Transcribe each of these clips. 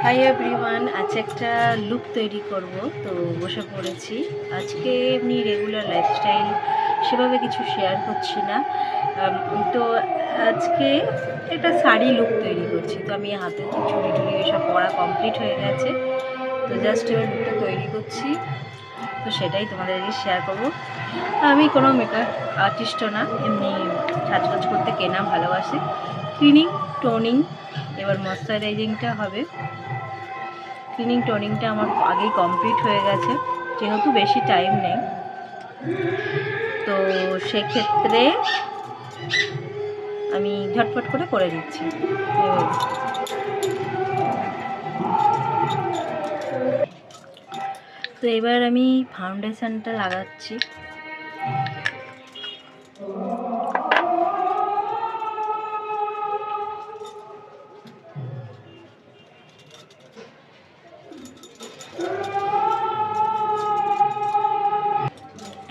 Hi everyone, আজ একটা look তৈরি করব, তো বসে পড়েছি। আজকে এমনি রেগুলার লাইফস্টাইল সেভাবে কিছু শেয়ার করছি না। তো আজকে একটা শাড়ি লুক তৈরি করছি। তো আমি হাতে তো চুড়ি টুড়ি এসব পরা কমপ্লিট হয়ে গেছে, তো জাস্ট এবার লুকটা তৈরি করছি। তো সেটাই তোমাদেরকে শেয়ার করব। আমি কোনো মেকআপ আর্টিস্টও না, এমনি সাজগোজ করতে কেনা ভালোবাসি। ক্লিনিং, টোনিং, এবার ময়শ্চারাইজিংটা হবে। ক্লিনিং টোনিংটা আমার আগেই কমপ্লিট হয়ে গেছে, যেহেতু বেশি টাইম নেই, তো সেক্ষেত্রে আমি ঝটপট করে দিচ্ছি। তো এবার আমি ফাউন্ডেশনটা লাগাচ্ছি।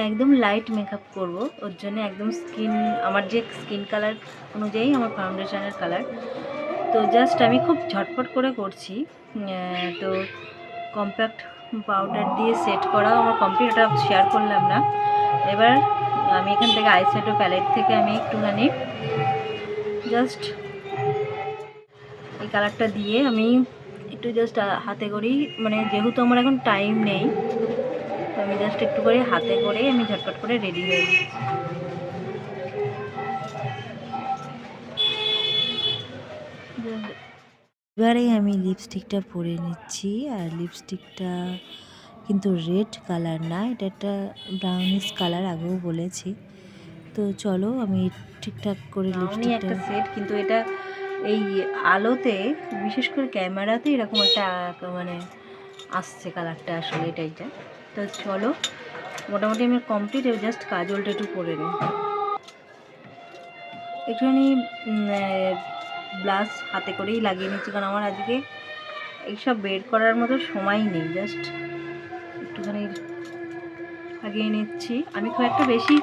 একদম লাইট মেকআপ করব, ওর জন্য একদম আমার যে স্কিন কালার অনুযায়ী আমার ফাউন্ডেশনের কালার। তো জাস্ট আমি খুব ঝটপট করে করছি। তো কম্প্যাক্ট পাউডার দিয়ে সেট করাও আমার কমপ্লিট, ওটা শেয়ার করলাম না। এবার আমি এখান থেকে আইশ্যাডো প্যালেট থেকে আমি একটুখানি জাস্ট এই কালারটা দিয়ে আমি একটু জাস্ট হাতে করেই, মানে যেহেতু আমার এখন টাইম নেই, তো আমি জাস্ট একটু করে হাতে করে আমি ঝটপট করে রেডি হয়ে যাচ্ছি। এবারে আমি লিপস্টিকটা পরে নিচ্ছি, আর লিপস্টিকটা কিন্তু রেড কালার না, এটা একটা ব্রাউনিশ কালার, আগেও বলেছি। তো চলো আমি ঠিকঠাক করে লিপস্টিকটা একটা সেট, কিন্তু এটা এই আলোতে, বিশেষ করে ক্যামেরাতে এরকম একটা মানে আসছে কালারটা, আসলে এটাইটা। তো চলো, মোটামুটি আমি কমপ্লিট। জাস্ট কাজলটা একটু করে নিই, একটুখানি ব্লাশ হাতে করেই লাগিয়ে নিচ্ছি, কারণ আমার আজকে এইসব বের করার মতো সময় নেই। জাস্ট একটুখানি লাগিয়ে নিচ্ছি। আমি খুব একটা বেশি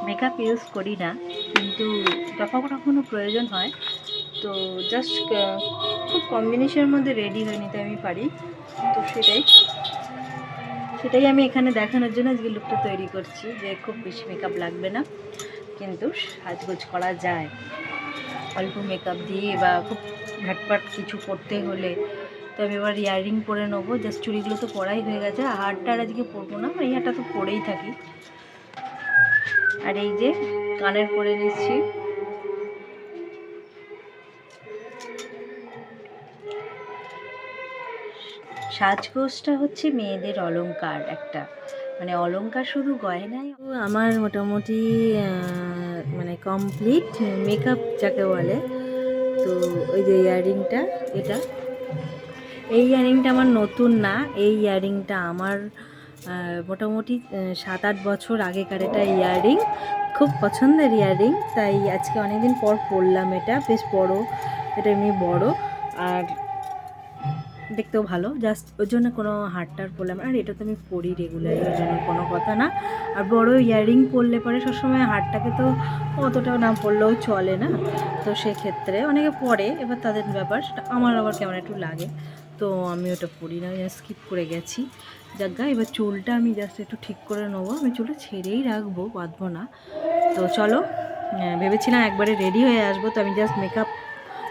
মেকআপ ইউজ করি না, কিন্তু কখনো কখনো প্রয়োজন হয়, তো জাস্ট খুব কম্বিনেশনের মধ্যে রেডি হয়ে নিতে আমি পারি। তো সেটাই আমি এখানে দেখানোর জন্য আজকে লুকটা তৈরি করছি, যে খুব বেশি মেকআপ লাগবে না, কিন্তু সাজগোজ করা যায় অল্প মেকআপ দিয়ে, বা খুব ঝটপট কিছু করতে হলে। তো আমি এবার ইয়াররিং পরে নেবো। জাস্ট চুড়িগুলো তো পরাই হয়ে গেছে, হারটা আর আজকে পরবো না, এই হারটা তো পরেই থাকি। আর এই যে কানের পরে নিচ্ছি। সাজগোজটা হচ্ছে মেয়েদের অলংকার একটা, মানে অলংকার শুধু গয়নাই। আমার মোটামুটি মানে কমপ্লিট মেকআপ যাকে বলে। তো ওই যে ইয়াররিংটা, এই ইয়াররিংটা আমার নতুন না, এই ইয়াররিংটা আমার মোটামুটি 7-8 বছর আগেকার এটা ইয়াররিং, খুব পছন্দের ইয়াররিং। তাই আজকে অনেকদিন পর পরলাম, এটা বেশ বড়, এটা এমনি বড় আর দেখতেও ভালো, জাস্ট ওর জন্য কোনো হারটার পরলাম। আর এটা তো আমি পরি রেগুলারই, ওর জন্য কোনো কথা না। আর বড় ইয়াররিং পরলে পরে সবসময় হারটাকে তো অতটাও না পরলেও চলে না, তো সেক্ষেত্রে অনেকে পরে, এবার তাদের ব্যাপার, সেটা আমার আবার কেমন একটু লাগে, তো আমি ওটা পরি না, স্কিপ করে গেছি। যাজ্ঞা, এবার চুলটা আমি জাস্ট একটু ঠিক করে নেবো, আমি চুলটা ছেড়েই রাখবো, বাঁধবো না। তো চলো, ভেবেছিলাম একবারে রেডি হয়ে আসবো, তো আমি জাস্ট মেকআপ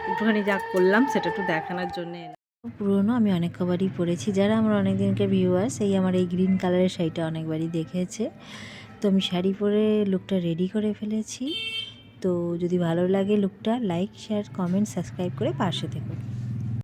একটুখানি যা করলাম সেটা একটু দেখানোর জন্যে। পুরনো আমি অনেক কবারই পরেছি, যারা আমার অনেক দিনকার ভিউয়ার্স, এই আমার এই গ্রিন কালারের শাড়িটা অনেকবারই দেখেছে। তো আমি শাড়ি পরে লুকটা রেডি করে ফেলেছি। তো যদি ভালো লাগে লুকটা, লাইক, শেয়ার, কমেন্ট, সাবস্ক্রাইব করে পাশে থেকো।